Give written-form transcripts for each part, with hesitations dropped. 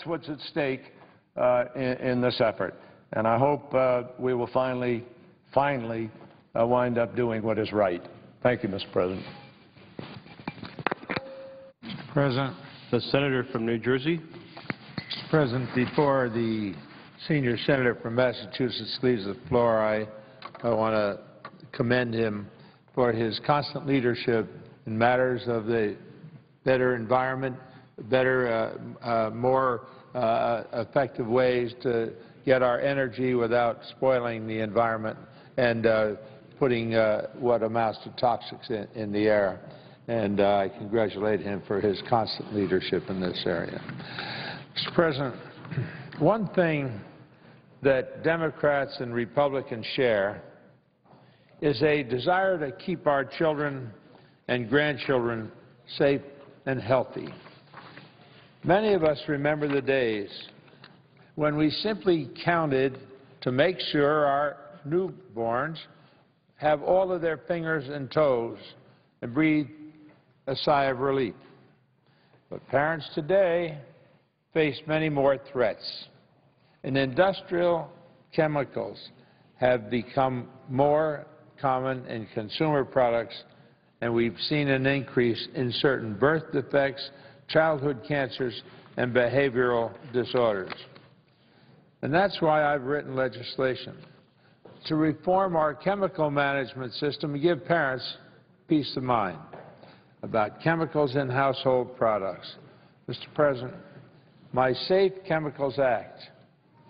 what's at stake in this effort. And I hope we will finally wind up doing what is right. Thank you, Mr. President. Mr. President. The Senator from New Jersey. Mr. President, before the senior senator from Massachusetts leaves the floor, I want to commend him for his constant leadership in matters of the better environment, better, more effective ways to get our energy without spoiling the environment and putting what amounts to toxics in the air. And I congratulate him for his constant leadership in this area. Mr. President, one thing that Democrats and Republicans share is a desire to keep our children and grandchildren safe and healthy. Many of us remember the days when we simply counted to make sure our newborns have all of their fingers and toes and breathe a sigh of relief. But parents today face many more threats, and industrial chemicals have become more common in consumer products, and we've seen an increase in certain birth defects, childhood cancers, and behavioral disorders. And that's why I've written legislation to reform our chemical management system and give parents peace of mind about chemicals in household products. Mr. President, my Safe Chemicals Act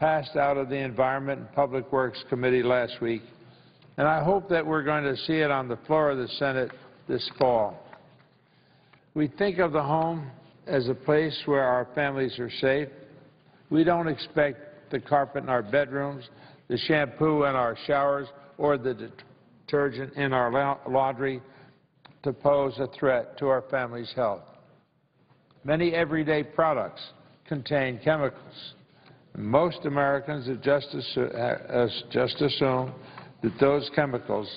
passed out of the Environment and Public Works Committee last week, and I hope that we're going to see it on the floor of the Senate this fall. We think of the home as a place where our families are safe. We don't expect the carpet in our bedrooms, the shampoo in our showers, or the detergent in our laundry to pose a threat to our family's health. Many everyday products contain chemicals. Most Americans have just assumed that those chemicals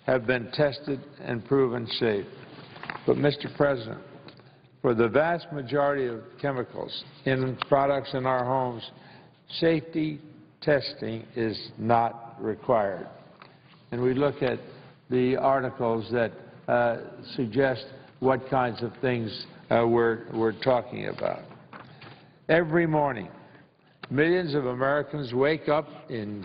have been tested and proven safe. But, Mr. President, for the vast majority of chemicals in products in our homes, safety testing is not required. And we look at the articles that suggest what kinds of things we're talking about. Every morning, millions of Americans wake up in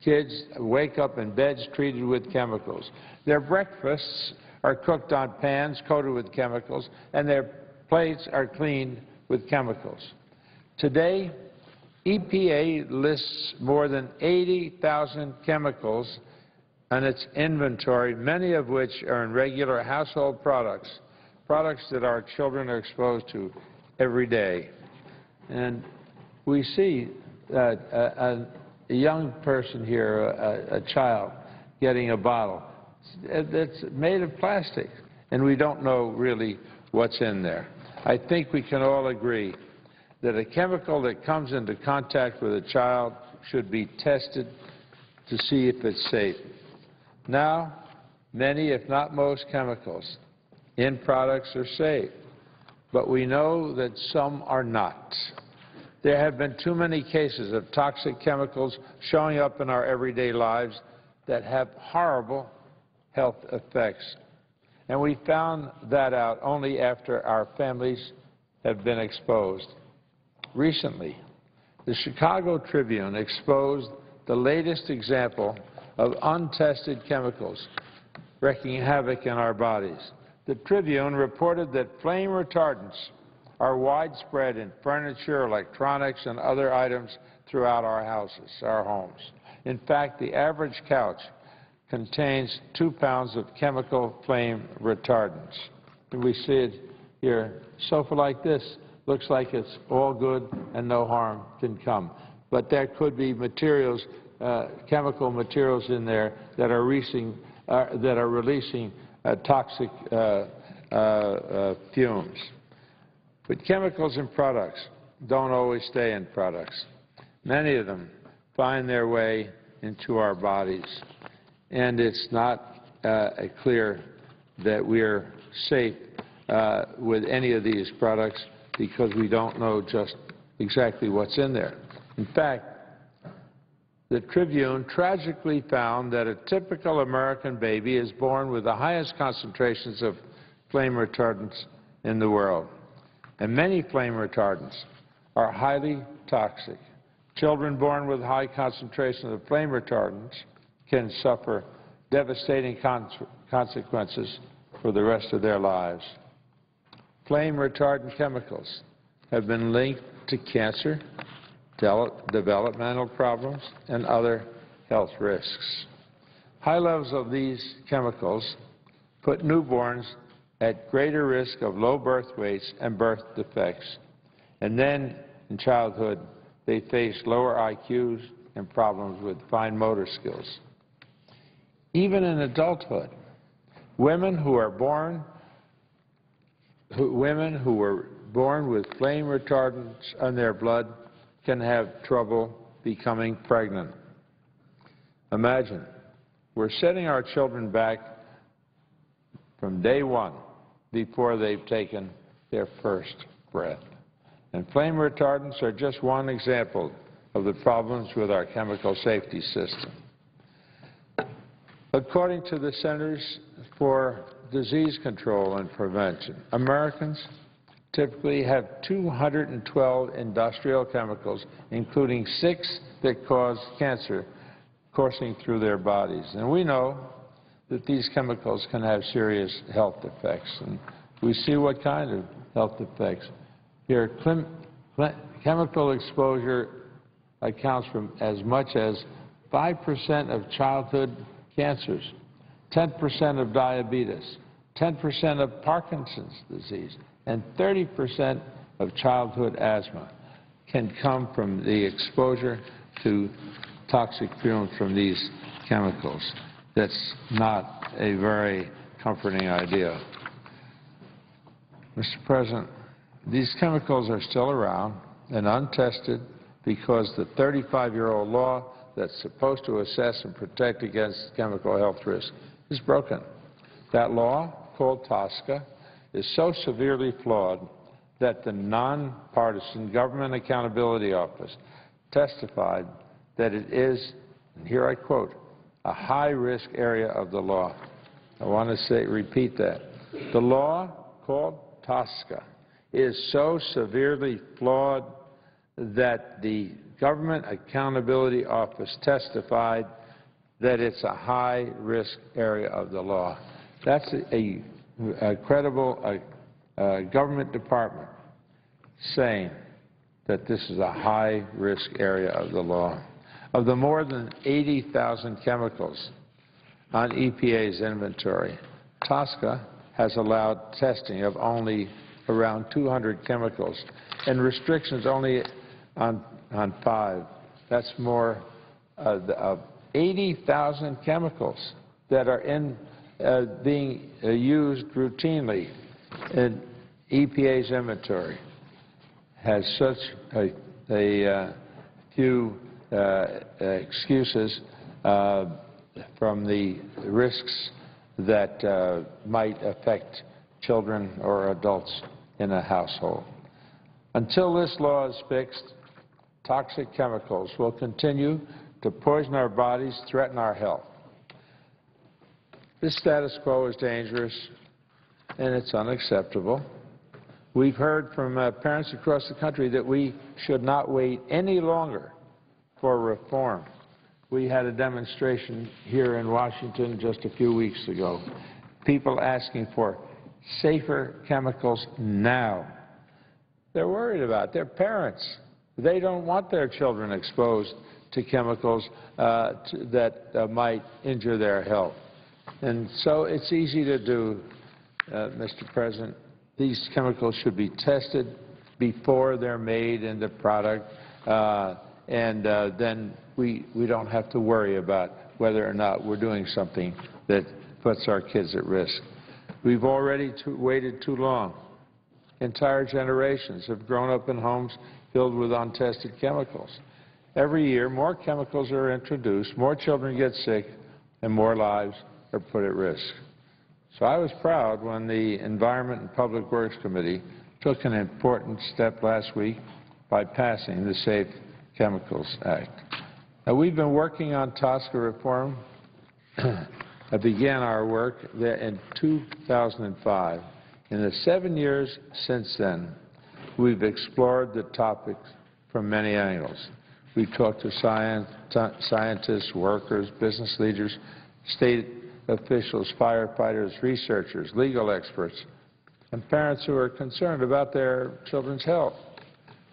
beds treated with chemicals. Their breakfasts are cooked on pans coated with chemicals, and their plates are cleaned with chemicals. Today, EPA lists more than 80,000 chemicals on its inventory, many of which are in regular household products, products that our children are exposed to every day. And we see a young person here, a child, getting a bottle that's made of plastic, and we don't know really what's in there. I think we can all agree that a chemical that comes into contact with a child should be tested to see if it's safe. Now, many, if not most, chemicals in products are safe, but we know that some are not. There have been too many cases of toxic chemicals showing up in our everyday lives that have horrible health effects. And we found that out only after our families have been exposed. Recently, the Chicago Tribune exposed the latest example of untested chemicals wreaking havoc in our bodies. The Tribune reported that flame retardants are widespread in furniture, electronics, and other items throughout our houses, our homes. In fact, the average couch contains 2 pounds of chemical flame retardants. And we see it here. Sofa like this looks like it's all good and no harm can come. But there could be materials, chemical materials in there that are releasing toxic fumes. But chemicals in products don't always stay in products. Many of them find their way into our bodies, and it's not clear that we're safe with any of these products because we don't know just exactly what's in there. In fact, the Tribune tragically found that a typical American baby is born with the highest concentrations of flame retardants in the world. And many flame retardants are highly toxic. Children born with high concentrations of flame retardants can suffer devastating consequences for the rest of their lives. Flame retardant chemicals have been linked to cancer, developmental problems, and other health risks. High levels of these chemicals put newborns at greater risk of low birth weights and birth defects. And then, in childhood, they face lower IQs and problems with fine motor skills. Even in adulthood, women who were born with flame retardants in their blood can have trouble becoming pregnant. Imagine, we're setting our children back from day one before they've taken their first breath. And flame retardants are just one example of the problems with our chemical safety system. According to the Centers for Disease Control and Prevention, Americans typically have 212 industrial chemicals, including 6 that cause cancer, coursing through their bodies. And we know that these chemicals can have serious health effects. And we see what kind of health effects. Here, chemical exposure accounts for as much as 5% of childhood cancers, 10% of diabetes, 10% of Parkinson's disease, and 30% of childhood asthma can come from the exposure to toxic fumes from these chemicals. That's not a very comforting idea. Mr. President, these chemicals are still around and untested because the 35-year-old law that's supposed to assess and protect against chemical health risk is broken. That law, called TSCA, is so severely flawed that the nonpartisan Government Accountability Office testified that it is, and here I quote, a high-risk area of the law. I want to repeat that. The law, called TSCA, is so severely flawed that the Government Accountability Office testified that it's a high-risk area of the law. That's a credible government department saying that this is a high-risk area of the law. Of the more than 80,000 chemicals on EPA's inventory, TSCA has allowed testing of only around 200 chemicals and restrictions only on 5. That's more of 80,000 chemicals that are being used routinely in EPA's inventory. Has such a few excuses from the risks that might affect children or adults in a household. Until this law is fixed, toxic chemicals will continue to poison our bodies, threaten our health. This status quo is dangerous and it's unacceptable. We've heard from parents across the country that we should not wait any longer for reform. We had a demonstration here in Washington just a few weeks ago. People asking for safer chemicals now. They're worried about their parents. They don't want their children exposed to chemicals that might injure their health. And so it's easy to do, Mr. President. These chemicals should be tested before they're made in the product, and then we don't have to worry about whether or not we're doing something that puts our kids at risk. We've already waited too long. Entire generations have grown up in homes filled with untested chemicals. Every year, more chemicals are introduced, more children get sick, and more lives are put at risk. So I was proud when the Environment and Public Works Committee took an important step last week by passing the Safe Chemicals Act. Now, we've been working on TSCA reform. I began our work there in 2005. In the 7 years since then, we've explored the topic from many angles. We've talked to scientists, workers, business leaders, state officials, firefighters, researchers, legal experts, and parents who are concerned about their children's health.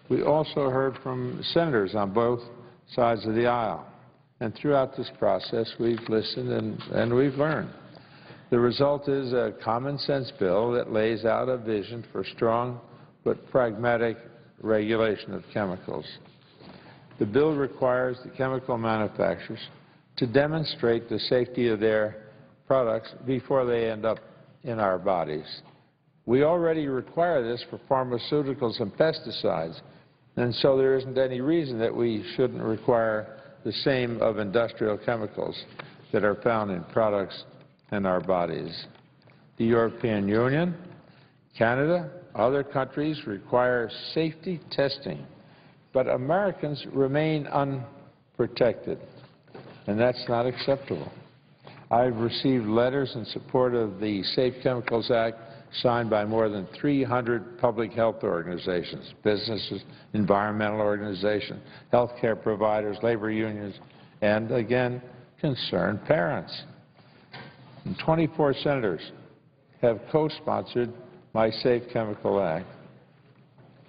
We also heard from senators on both sides of the aisle. And throughout this process, we've listened and we've learned. The result is a common-sense bill that lays out a vision for strong but pragmatic regulation of chemicals. The bill requires the chemical manufacturers to demonstrate the safety of their products before they end up in our bodies. We already require this for pharmaceuticals and pesticides, and so there isn't any reason that we shouldn't require the same of industrial chemicals that are found in products in our bodies. The European Union, Canada, other countries require safety testing, but Americans remain unprotected, and that's not acceptable. I've received letters in support of the Safe Chemicals Act signed by more than 300 public health organizations, businesses, environmental organizations, health care providers, labor unions, and, again, concerned parents. And 24 senators have co-sponsored my Safe Chemical Act.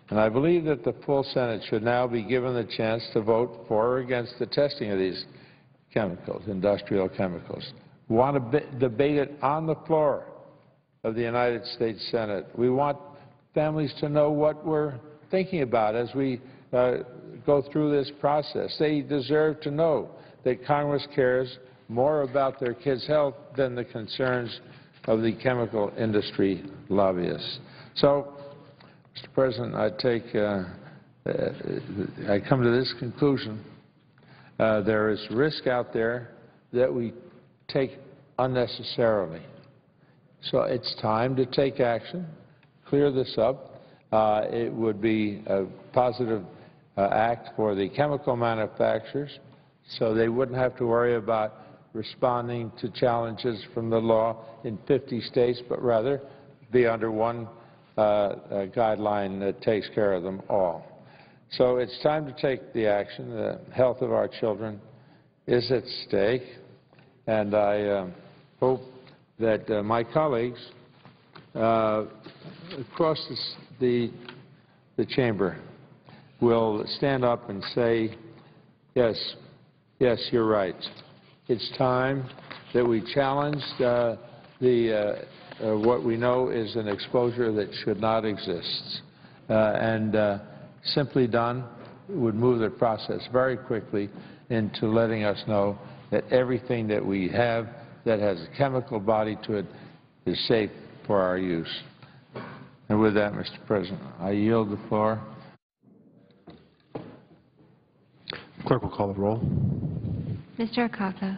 And I believe that the full Senate should now be given the chance to vote for or against the testing of these chemicals, industrial chemicals. We want to debate it on the floor of the United States Senate. We want families to know what we're thinking about as we go through this process. They deserve to know that Congress cares more about their kids' health than the concerns of the chemical industry lobbyists. So, Mr. President, I come to this conclusion. There is risk out there that we take unnecessarily. So it's time to take action, clear this up. It would be a positive act for the chemical manufacturers so they wouldn't have to worry about responding to challenges from the law in 50 states, but rather be under one guideline that takes care of them all. So it's time to take the action. The health of our children is at stake, and I hope that my colleagues across the chamber will stand up and say, yes, you're right. It's time that we challenge what we know is an exposure that should not exist. Simply done, would move the process very quickly into letting us know that everything that we have that has a chemical body to it is safe for our use. And with that, Mr. President, I yield the floor. Clerk will call the roll. Mr. Akaka.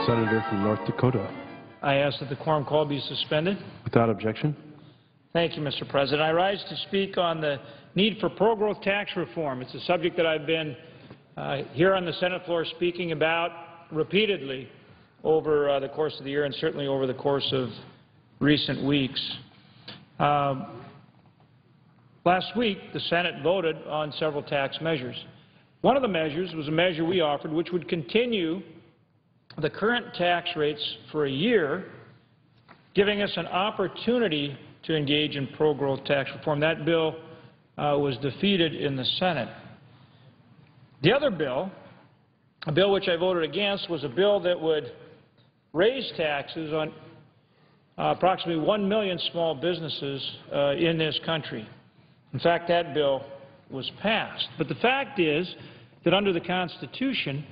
Senator from North Dakota. I ask that the quorum call be suspended. Without objection. Thank you, Mr. President. I rise to speak on the need for pro-growth tax reform. It's a subject that I've been here on the Senate floor speaking about repeatedly over the course of the year and certainly over the course of recent weeks. Last week, the Senate voted on several tax measures. One of the measures was a measure we offered which would continue the current tax rates for a year, giving us an opportunity to engage in pro-growth tax reform. That bill was defeated in the Senate. The other bill, a bill which I voted against, was a bill that would raise taxes on approximately 1 million small businesses in this country. In fact, that bill was passed. But the fact is that under the Constitution,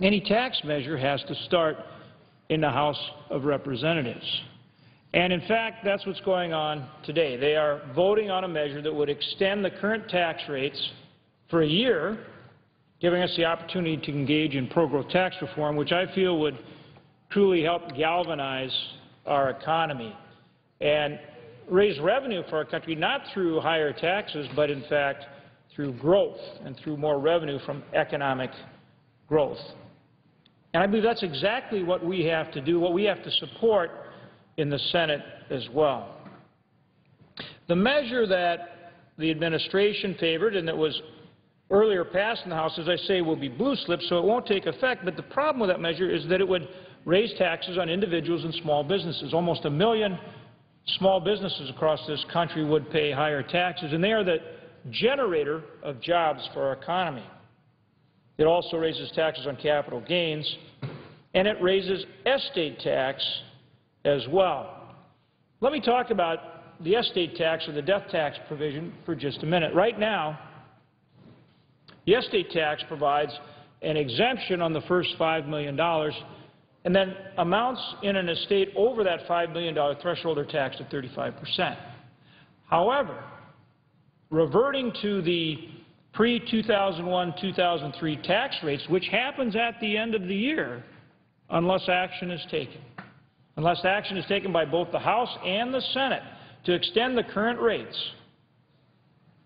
any tax measure has to start in the House of Representatives. And in fact, that's what's going on today. They are voting on a measure that would extend the current tax rates for a year, giving us the opportunity to engage in pro-growth tax reform, which I feel would truly help galvanize our economy and raise revenue for our country, not through higher taxes, but in fact through growth and through more revenue from economic growth. And I believe that's exactly what we have to do, what we have to support in the Senate as well. The measure that the administration favored and that was earlier passed in the House, as I say, will be blue slip, so it won't take effect. But the problem with that measure is that it would raise taxes on individuals and small businesses. Almost 1 million small businesses across this country would pay higher taxes, and they are the generator of jobs for our economy. It also raises taxes on capital gains, and it raises estate tax as well. Let me talk about the estate tax or the death tax provision for just a minute. Right now, the estate tax provides an exemption on the first $5 million, and then amounts in an estate over that $5 million threshold are taxed at 35%. However, reverting to the pre-2001-2003 tax rates, which happens at the end of the year unless action is taken. Unless action is taken by both the House and the Senate to extend the current rates,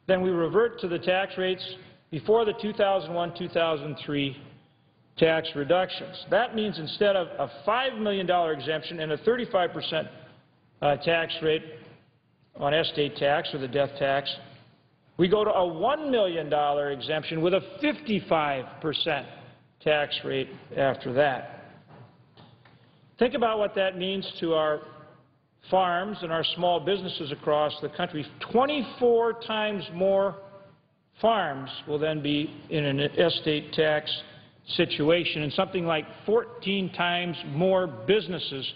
then we revert to the tax rates before the 2001-2003 tax reductions. That means instead of a $5 million exemption and a 35% tax rate on estate tax or the death tax, we go to a $1 million exemption with a 55% tax rate after that. Think about what that means to our farms and our small businesses across the country. 24 times more farms will then be in an estate tax situation, and something like 14 times more businesses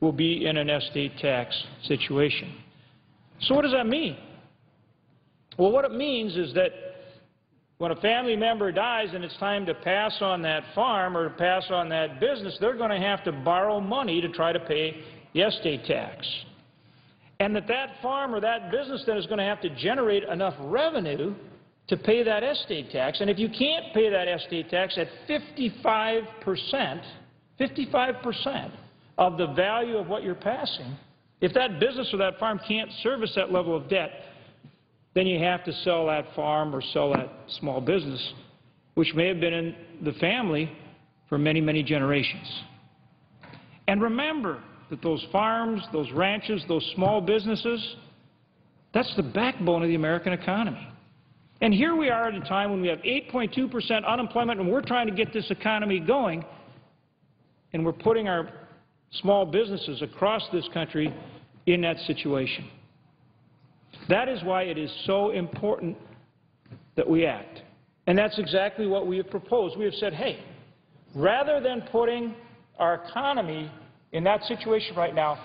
will be in an estate tax situation. So what does that mean? Well, what it means is that when a family member dies and it's time to pass on that farm or to pass on that business, they're going to have to borrow money to try to pay the estate tax. And that farm or that business then is going to have to generate enough revenue to pay that estate tax. And if you can't pay that estate tax at 55% of the value of what you're passing, if that business or that farm can't service that level of debt, then you have to sell that farm or sell that small business, which may have been in the family for many, many generations. And remember that those farms, those ranches, those small businesses, that's the backbone of the American economy. And here we are at a time when we have 8.2% unemployment and we're trying to get this economy going, and we're putting our small businesses across this country in that situation. That is why it is so important that we act. And that's exactly what we have proposed. We have said, hey, rather than putting our economy in that situation right now,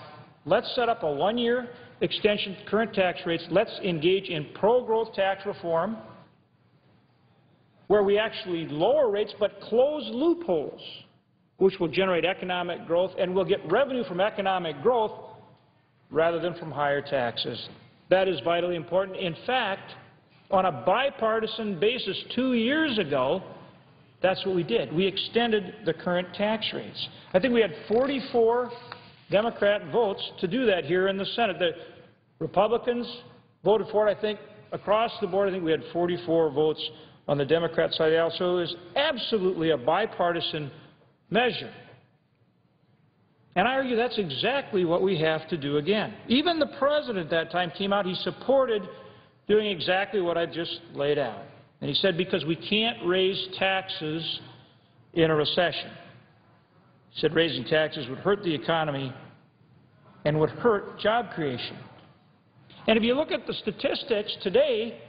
let's set up a one-year extension to current tax rates. Let's engage in pro-growth tax reform where we actually lower rates but close loopholes, which will generate economic growth, and we'll get revenue from economic growth rather than from higher taxes. That is vitally important. In fact, on a bipartisan basis 2 years ago, That's what we did. We extended the current tax rates. I think we had 44 Democrat votes to do that here in the Senate. The Republicans voted for it, I think, across the board. I think we had 44 votes on the Democrat side of the aisle. So it was absolutely a bipartisan measure. And I argue that's exactly what we have to do again. Even the President at that time came out, he supported doing exactly what I just laid out. And he said, because we can't raise taxes in a recession. He said raising taxes would hurt the economy and would hurt job creation. And if you look at the statistics today,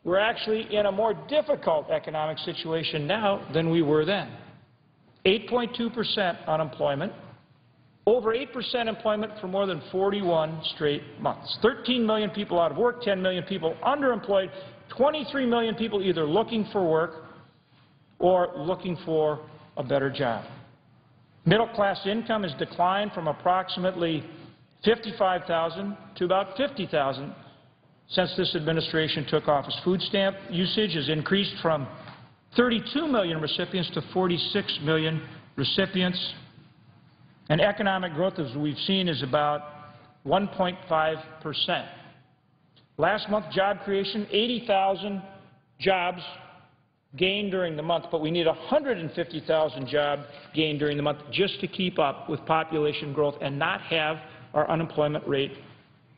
we're actually in a more difficult economic situation now than we were then. 8.2% unemployment, over 8% employment for more than 41 straight months. 13 million people out of work, 10 million people underemployed, 23 million people either looking for work or looking for a better job. Middle-class income has declined from approximately $55,000 to about $50,000 since this administration took office. Food stamp usage has increased from 32 million recipients to 46 million recipients. And economic growth, as we've seen, is about 1.5%. Last month, job creation, 80,000 jobs gained during the month, but we need 150,000 jobs gained during the month just to keep up with population growth and not have our unemployment rate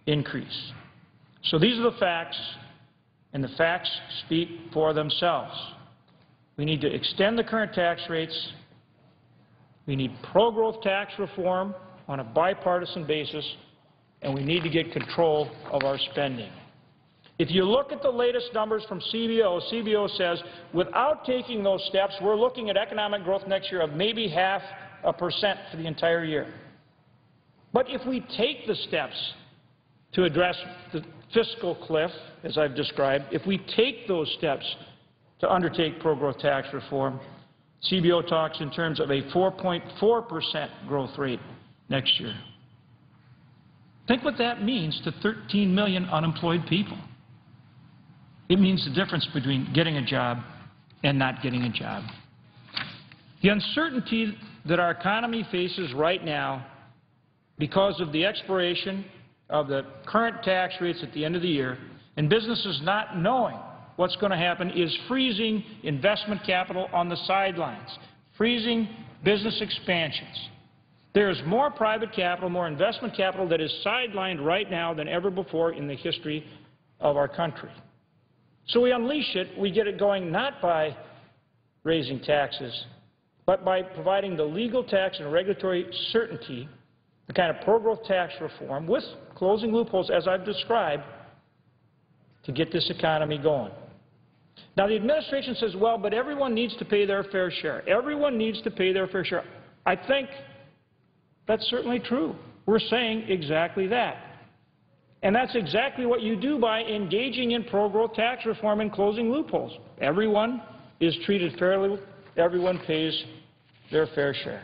increase. So these are the facts, and the facts speak for themselves. We need to extend the current tax rates. We need pro-growth tax reform on a bipartisan basis, and we need to get control of our spending. If you look at the latest numbers from CBO says without taking those steps, we're looking at economic growth next year of maybe 0.5% for the entire year. But if we take the steps to address the fiscal cliff, as I've described, if we take those steps to undertake pro-growth tax reform, CBO talks in terms of a 4.4% growth rate next year. Think what that means to 13 million unemployed people. It means the difference between getting a job and not getting a job. The uncertainty that our economy faces right now because of the expiration of the current tax rates at the end of the year and businesses not knowing what's going to happen is freezing investment capital on the sidelines, freezing business expansions. There is more private capital, more investment capital that is sidelined right now than ever before in the history of our country. So we unleash it, we get it going not by raising taxes, but by providing the legal tax and regulatory certainty, the kind of pro-growth tax reform with closing loopholes as I've described to get this economy going. Now the administration says, well, but everyone needs to pay their fair share. Everyone needs to pay their fair share. I think that's certainly true. We're saying exactly that. And that's exactly what you do by engaging in pro-growth tax reform and closing loopholes. Everyone is treated fairly. Everyone pays their fair share.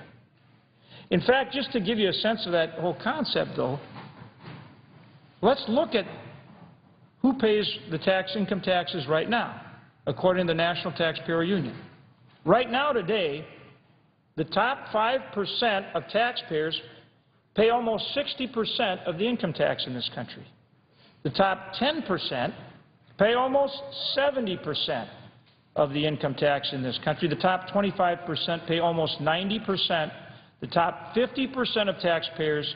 In fact, just to give you a sense of that whole concept, though, let's look at who pays the income taxes right now, according to the National Taxpayer Union. Right now, today, the top 5% of taxpayers pay almost 60% of the income tax in this country. The top 10% pay almost 70% of the income tax in this country. The top 25% pay almost 90%. The top 50% of taxpayers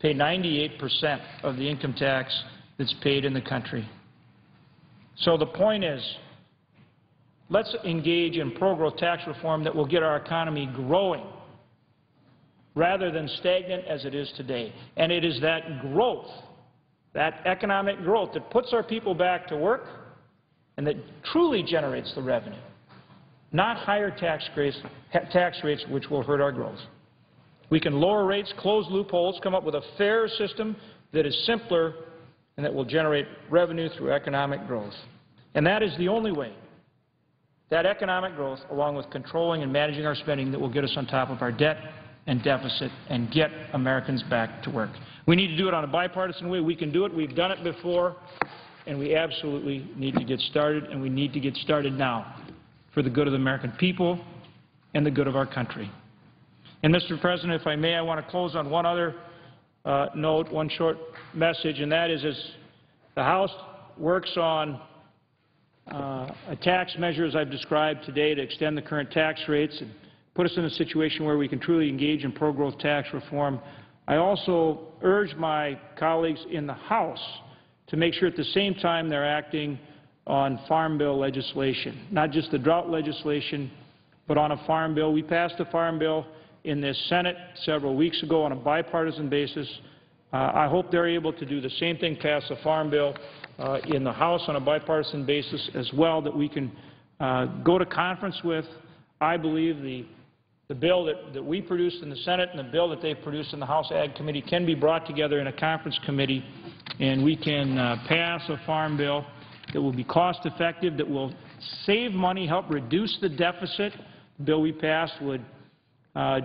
pay 98% of the income tax that's paid in the country. So the point is, let's engage in pro-growth tax reform that will get our economy growing rather than stagnant as it is today. And it is that growth, that economic growth, that puts our people back to work and that truly generates the revenue, not higher tax rates which will hurt our growth. We can lower rates, close loopholes, come up with a fair system that is simpler and that will generate revenue through economic growth. And that is the only way, that economic growth, along with controlling and managing our spending, that will get us on top of our debt and deficit and get Americans back to work. We need to do it on a bipartisan way. We can do it. We've done it before, and we absolutely need to get started, and we need to get started now. for the good of the American people and the good of our country. And, Mr. President, if I may, I want to close on one other note, one short message, and that is as the House works on a tax measure, as I've described today, to extend the current tax rates and put us in a situation where we can truly engage in pro-growth tax reform, I also urge my colleagues in the House to make sure at the same time they're acting on Farm Bill legislation, not just the drought legislation, but on a Farm Bill. We passed a Farm Bill in this Senate several weeks ago on a bipartisan basis. I hope they're able to do the same thing, pass a Farm Bill in the House on a bipartisan basis as well, that we can go to conference with. I believe the bill that we produced in the Senate and the bill that they produced in the House Ag Committee can be brought together in a conference committee, and we can pass a Farm Bill that will be cost-effective, that will save money, help reduce the deficit. The bill we passed would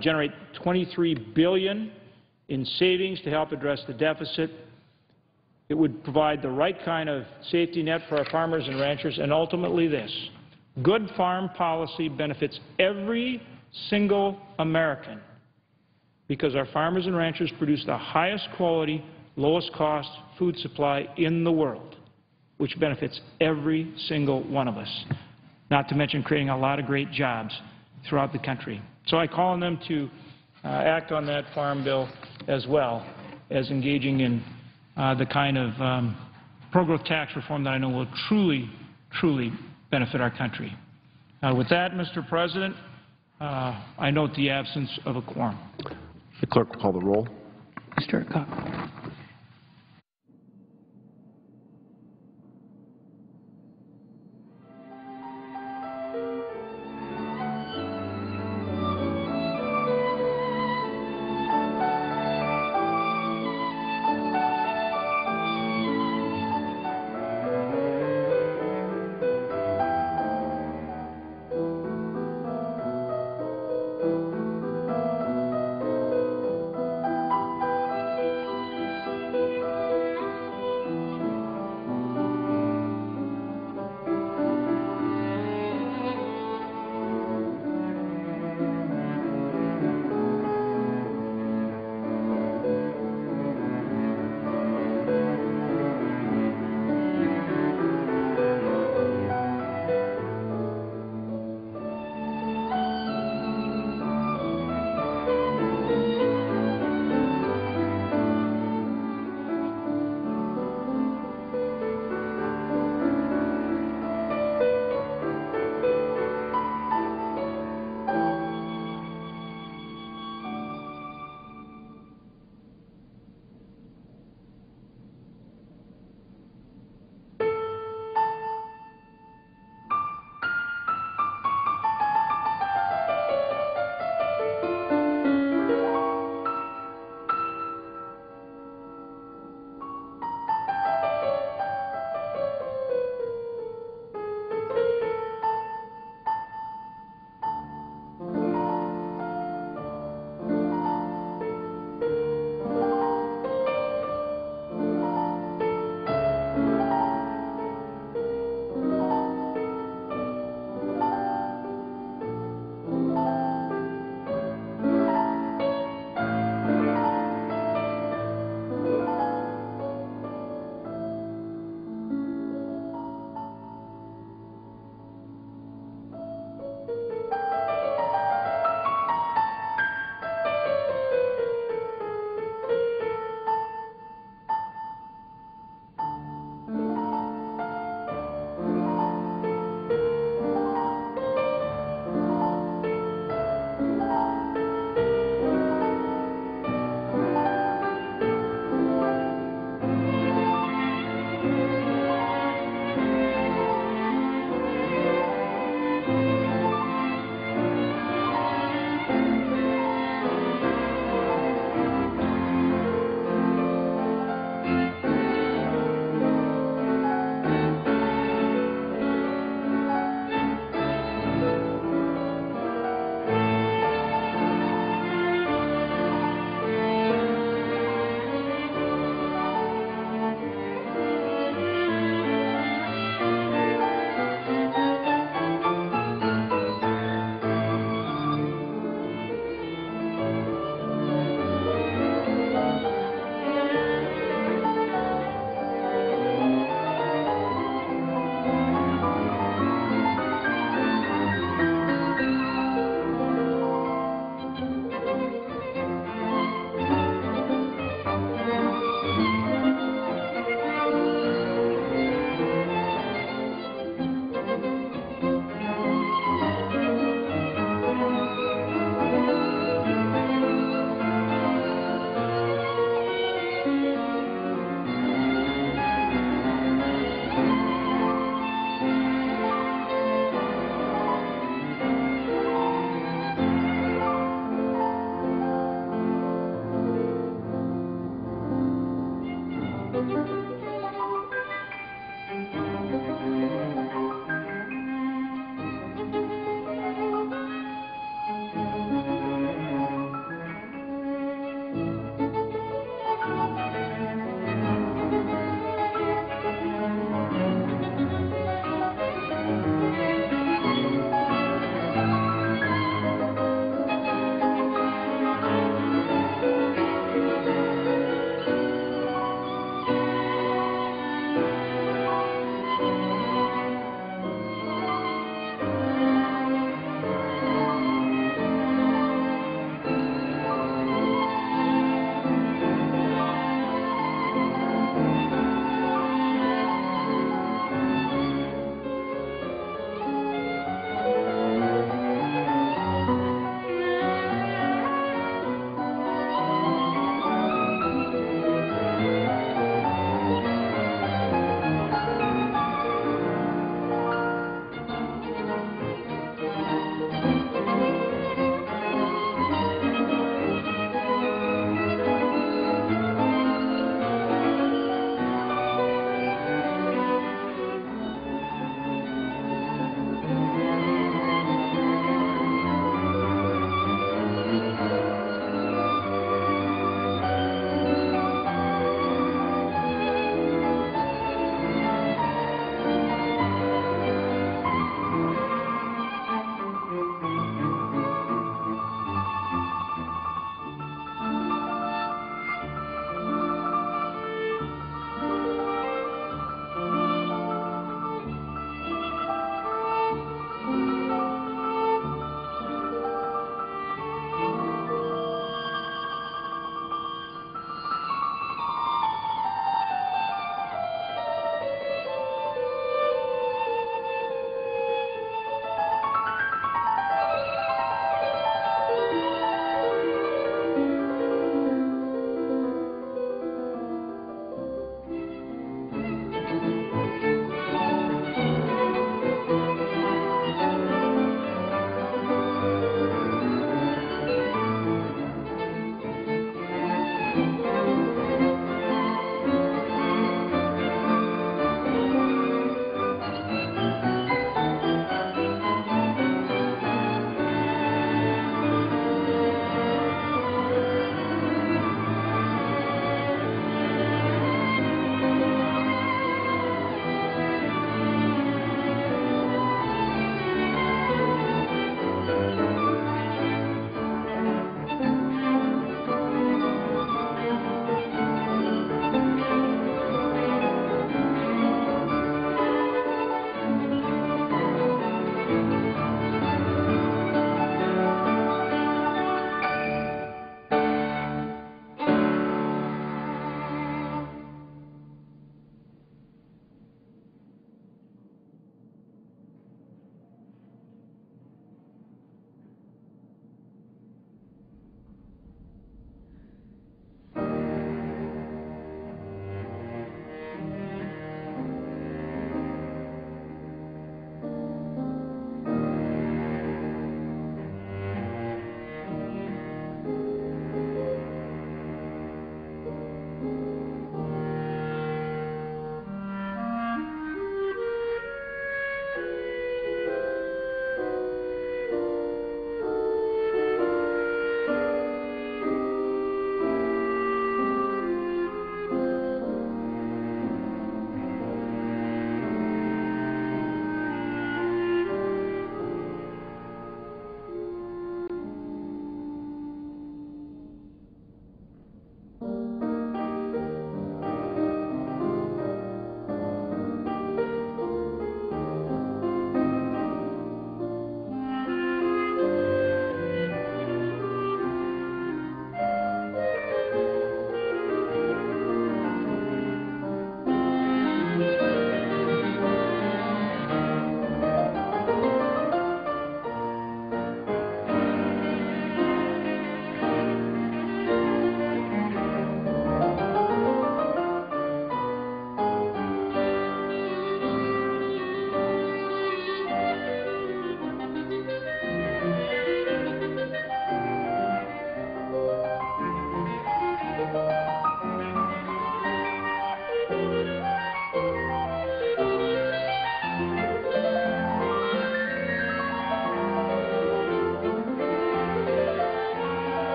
generate $23 billion in savings to help address the deficit. It would provide the right kind of safety net for our farmers and ranchers, and ultimately this: good farm policy benefits every single American because our farmers and ranchers produce the highest quality, lowest cost food supply in the world, which benefits every single one of us, not to mention creating a lot of great jobs throughout the country. So I call on them to act on that Farm Bill as well as engaging in the kind of pro-growth tax reform that I know will truly, truly benefit our country. With that, Mr. President, I note the absence of a quorum. The clerk will call the roll. Mr. Akaka.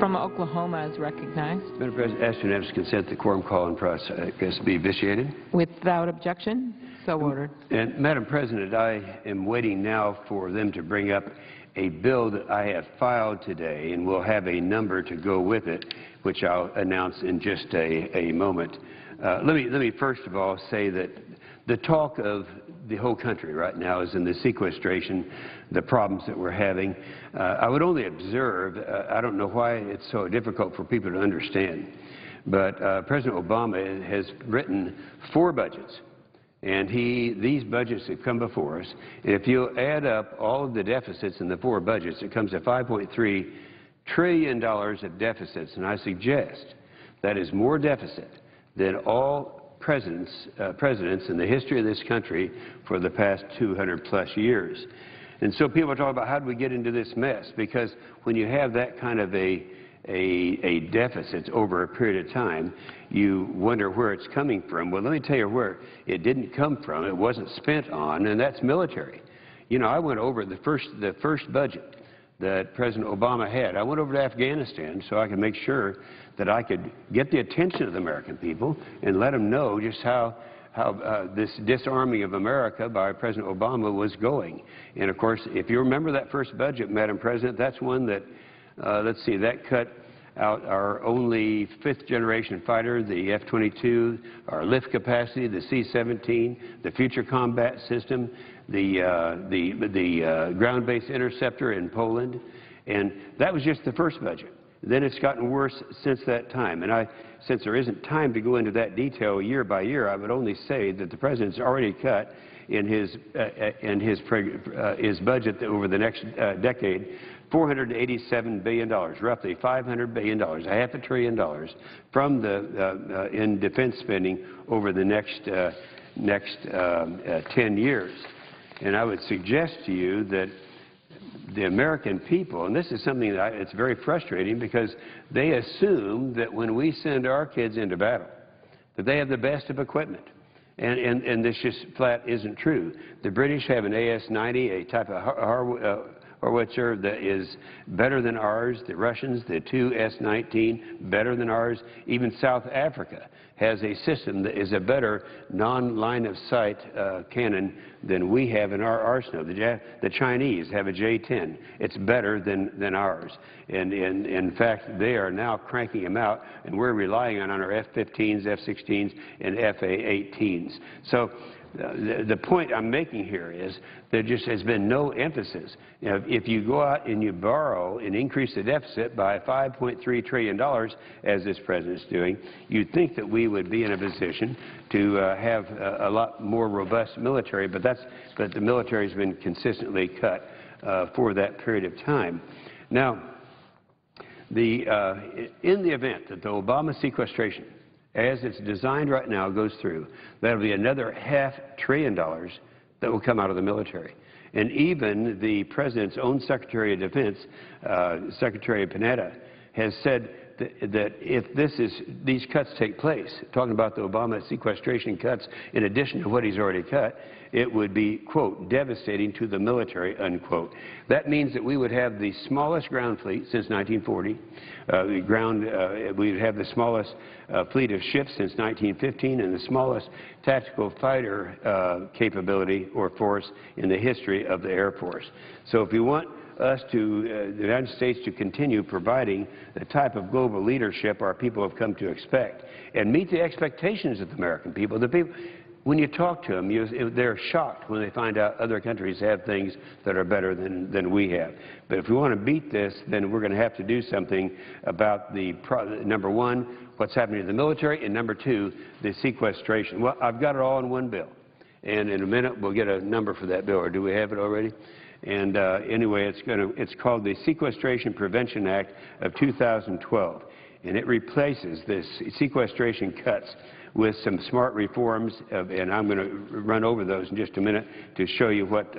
from Oklahoma is recognized. Madam President, ask unanimous consent the quorum call and process be vitiated. Without objection, so ordered. And Madam President, I am waiting now for them to bring up a bill that I have filed today, and we'll have a number to go with it, which I'll announce in just a moment. Let me first of all say that the talk of the whole country right now is in the sequestration, the problems that we're having. I would only observe, I don't know why it's so difficult for people to understand, but President Obama has written 4 budgets. And these budgets that come before us, and if you add up all of the deficits in the 4 budgets, it comes to $5.3 trillion of deficits. And I suggest that is more deficit than all presidents in the history of this country for the past 200-plus years. And so people talk about how do we get into this mess? Because when you have that kind of a deficit over a period of time, you wonder where it's coming from. Well, let me tell you where it didn't come from. It wasn't spent on, and that's military. You know, I went over the first budget that President Obama had. I went over to Afghanistan so I could make sure that I could get the attention of the American people and let them know just how this disarming of America by President Obama was going. And, of course, if you remember that first budget, Madam President, that's one that let's see, that cut out our only 5th-generation fighter, the F-22, our lift capacity, the C-17, the Future Combat System, the ground-based interceptor in Poland. And that was just the first budget. Then it's gotten worse since that time. And since there isn't time to go into that detail year by year, I would only say that the President's already cut in his budget over the next decade $487 billion, roughly $500 billion, $500 billion from in defense spending over the next 10 years. And I would suggest to you that the American people, and this is something that it's very frustrating because they assume that when we send our kids into battle, that they have the best of equipment. And this just flat isn't true. The British have an AS-90, a type of howitzer that is better than ours. The Russians, the 2 S-19, better than ours. Even South Africa has a system that is a better non-line-of-sight cannon than we have in our arsenal. The Chinese have a J-10. It's better than ours. And in fact, they are now cranking them out, and we're relying on our F-15s, F-16s, and F-A-18s. So the point I'm making here is there just has been no emphasis. You know, if you go out and you borrow and increase the deficit by $5.3 trillion, as this president's doing, you'd think that we would be in a position to have a lot more robust military, but the military has been consistently cut for that period of time. Now, in the event that the Obama sequestration, as it's designed right now, goes through, that'll be another $500 billion that will come out of the military. And even the President's own Secretary of Defense, Secretary Panetta, has said that if these cuts take place, talking about the Obama sequestration cuts in addition to what he's already cut, it would be, quote, devastating to the military, unquote. That means that we would have the smallest ground fleet since 1940. We would have the smallest fleet of ships since 1915 and the smallest tactical fighter capability or force in the history of the Air Force. So if you want the United States to continue providing the type of global leadership our people have come to expect and meet the expectations of the American people. When you talk to them, they're shocked when they find out other countries have things that are better than we have. But if we want to beat this, then we're going to have to do something about number one, what's happening to the military, and number two, the sequestration. Well, I've got it all in one bill. And in a minute, we'll get a number for that bill. Or do we have it already? And anyway, it's called the Sequestration Prevention Act of 2012. And it replaces this sequestration cuts with some smart reforms, and I'm going to run over those in just a minute to show you what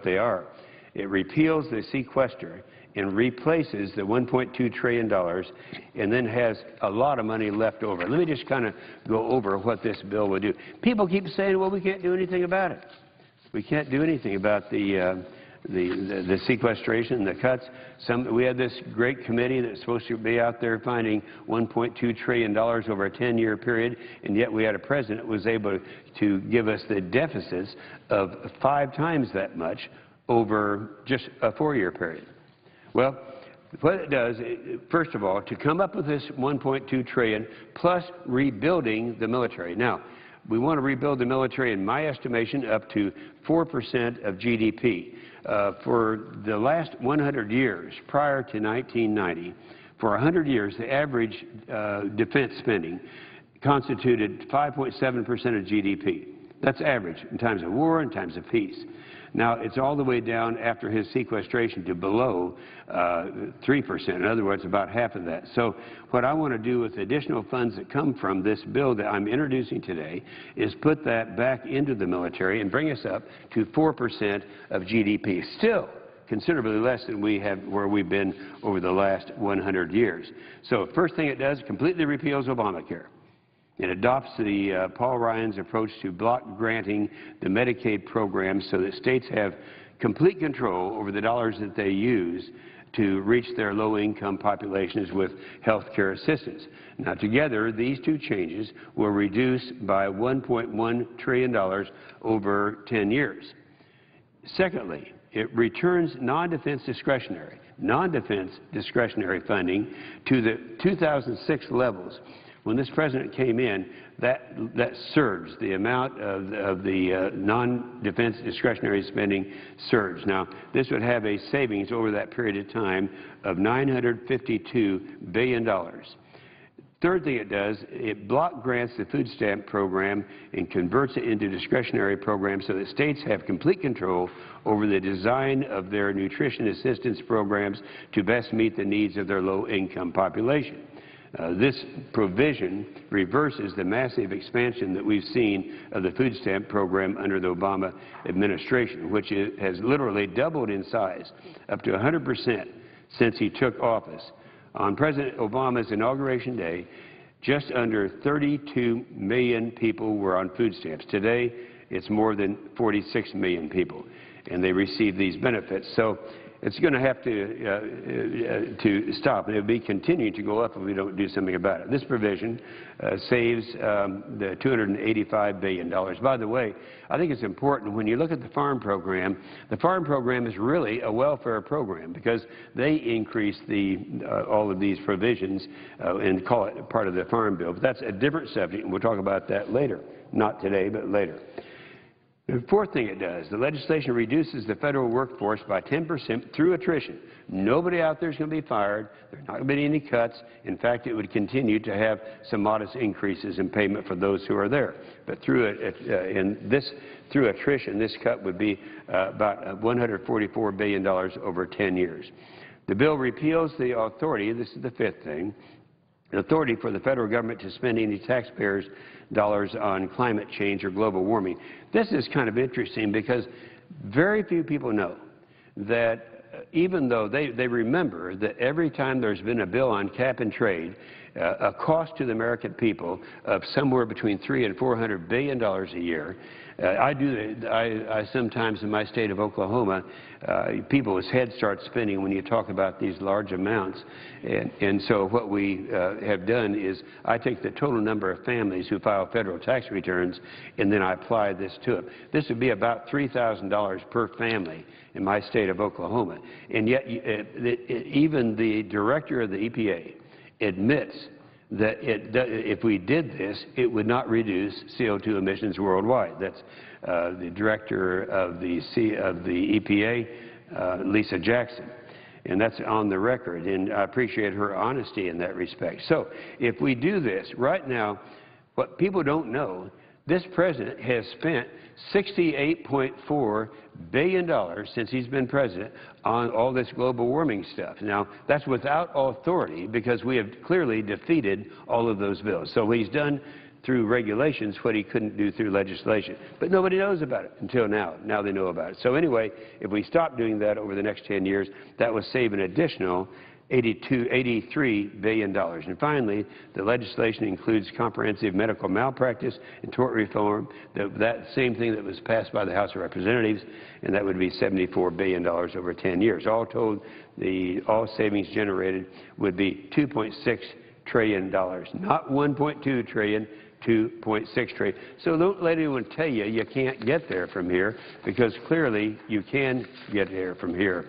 they are. It repeals the sequester and replaces the $1.2 trillion and then has a lot of money left over. Let me just kind of go over what this bill would do. People keep saying, well, we can't do anything about it. We can't do anything about the the sequestration, the cuts. We had this great committee that's supposed to be out there finding $1.2 trillion over a 10-year period, and yet we had a president who was able to give us the deficits of 5 times that much over just a 4-year period. Well, what it does, first of all, to come up with this $1.2 trillion plus rebuilding the military. Now, we want to rebuild the military, in my estimation, up to 4% of GDP. For the last 100 years, prior to 1990, for 100 years, the average defense spending constituted 5.7% of GDP. That's average in times of war and times of peace. Now, it's all the way down after his sequestration to below 3%. In other words, about half of that. So what I want to do with additional funds that come from this bill that I'm introducing today is put that back into the military and bring us up to 4% of GDP. Still considerably less than we have where we've been over the last 100 years. So first thing it does, completely repeals Obamacare. It adopts the Paul Ryan's approach to block granting the Medicaid program so that states have complete control over the dollars that they use to reach their low-income populations with health care assistance. Now, together, these two changes will reduce by $1.1 trillion over 10 years. Secondly, it returns non-defense discretionary funding to the 2006 levels. When this president came in, that surged. The amount of the non-defense discretionary spending surged. Now, this would have a savings over that period of time of $952 billion. Third thing it does, it block grants the food stamp program and converts it into discretionary programs so that states have complete control over the design of their nutrition assistance programs to best meet the needs of their low-income population. This provision reverses the massive expansion that we've seen of the food stamp program under the Obama administration, which has literally doubled in size, up to 100% since he took office. On President Obama's inauguration day, just under 32 million people were on food stamps. Today, it's more than 46 million people, and they receive these benefits. So it's going to have to stop, and it will be continuing to go up if we don't do something about it. This provision saves the $285 billion. By the way, I think it's important when you look at the farm program is really a welfare program because they increase all of these provisions and call it part of the Farm Bill. But that's a different subject, and we'll talk about that later. Not today, but later. The fourth thing it does, the legislation reduces the federal workforce by 10% through attrition. Nobody out there is going to be fired. There are not going to be any cuts. In fact, it would continue to have some modest increases in payment for those who are there. But through attrition, this cut would be about $144 billion over 10 years. The bill repeals the authority, this is the fifth thing, the authority for the federal government to spend any taxpayers' dollars on climate change or global warming. This is kind of interesting because very few people know that even though they remember that every time there's been a bill on cap and trade, a cost to the American people of somewhere between $300 and $400 billion a year. I sometimes in my state of Oklahoma, people's heads start spinning when you talk about these large amounts. And so what we have done is I take the total number of families who file federal tax returns and then I apply this to them. This would be about $3,000 per family in my state of Oklahoma. And yet even the director of the EPA admits that if we did this, it would not reduce CO2 emissions worldwide. That's the director of the EPA, Lisa Jackson. And that's on the record, and I appreciate her honesty in that respect. So if we do this, right now, what people don't know, this president has spent $68.4 billion since he's been president on all this global warming stuff. Now, that's without authority because we have clearly defeated all of those bills. So he's done through regulations what he couldn't do through legislation. But nobody knows about it until now. Now they know about it. So anyway, if we stop doing that over the next 10 years, that will save an additional $83 billion. And finally, the legislation includes comprehensive medical malpractice and tort reform, that same thing that was passed by the House of Representatives, and that would be $74 billion over 10 years. All told, all savings generated would be $2.6 trillion, not $1.2 trillion, 2.6 trillion. So don't let anyone tell you you can't get there from here, because clearly you can get there from here.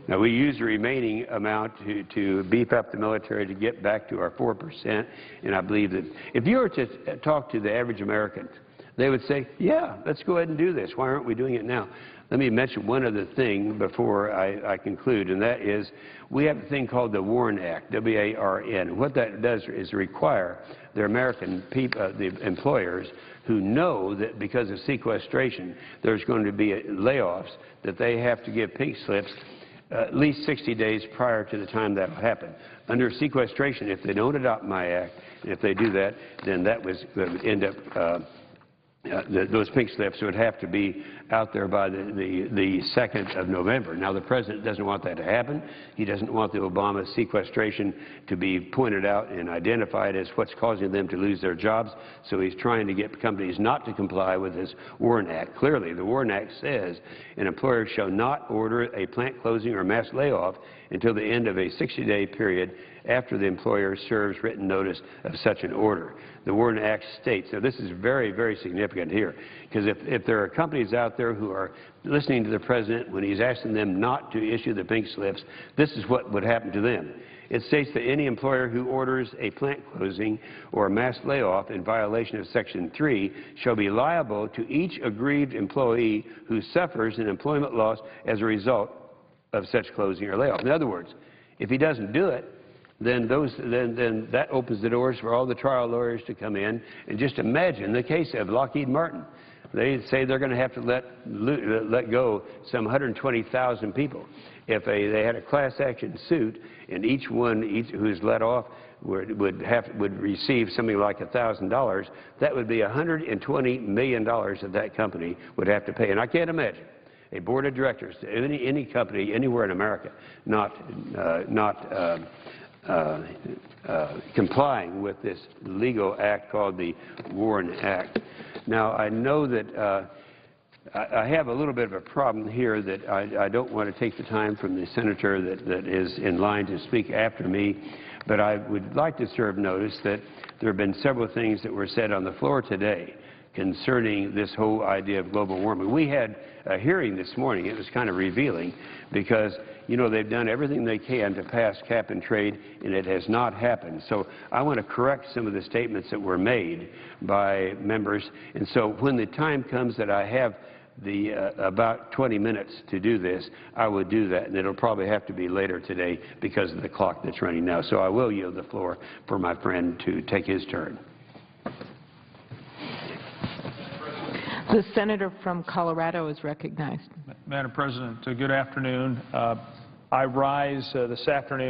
Now, we use the remaining amount to beef up the military to get back to our 4%, and I believe that if you were to talk to the average American, they would say, yeah, let's go ahead and do this. Why aren't we doing it now? Let me mention one other thing before I conclude, and that is we have a thing called the WARN Act, W-A-R-N. What that does is require the American people, the employers who know that because of sequestration there's going to be layoffs, that they have to give pink slips at least 60 days prior to the time that will happen. Under sequestration, if they don't adopt my act, if they do that, then that would end up those pink slips would have to be out there by the 2nd of November. Now, the President doesn't want that to happen. He doesn't want the Obama sequestration to be pointed out and identified as what's causing them to lose their jobs, so he's trying to get companies not to comply with this WARN Act. Clearly, the WARN Act says an employer shall not order a plant closing or mass layoff until the end of a 60-day period after the employer serves written notice of such an order. The WARN Act states, now this is very, very significant here, because if there are companies out there who are listening to the President when he's asking them not to issue the pink slips, this is what would happen to them. It states that any employer who orders a plant closing or a mass layoff in violation of Section 3 shall be liable to each aggrieved employee who suffers an employment loss as a result of such closing or layoff. In other words, if he doesn't do it, then that opens the doors for all the trial lawyers to come in. And just imagine the case of Lockheed Martin. They say they're going to have to let go some 120,000 people. If they had a class action suit, and each who's let off would receive something like $1,000, that would be $120 million that company would have to pay. And I can't imagine a board of directors, any company anywhere in America, not complying with this legal act called the WARN Act. Now, I know that I have a little bit of a problem here that I don't want to take the time from the senator that is in line to speak after me, but I would like to serve notice that there have been several things that were said on the floor today concerning this whole idea of global warming. We had a hearing this morning. It was kind of revealing because, you know, they've done everything they can to pass cap and trade, and it has not happened. So I want to correct some of the statements that were made by members. And so when the time comes that I have about 20 minutes to do this, I would do that, and it'll probably have to be later today because of the clock that's running now. So I will yield the floor for my friend to take his turn. The senator from Colorado is recognized. Madam President, good afternoon. I rise this afternoon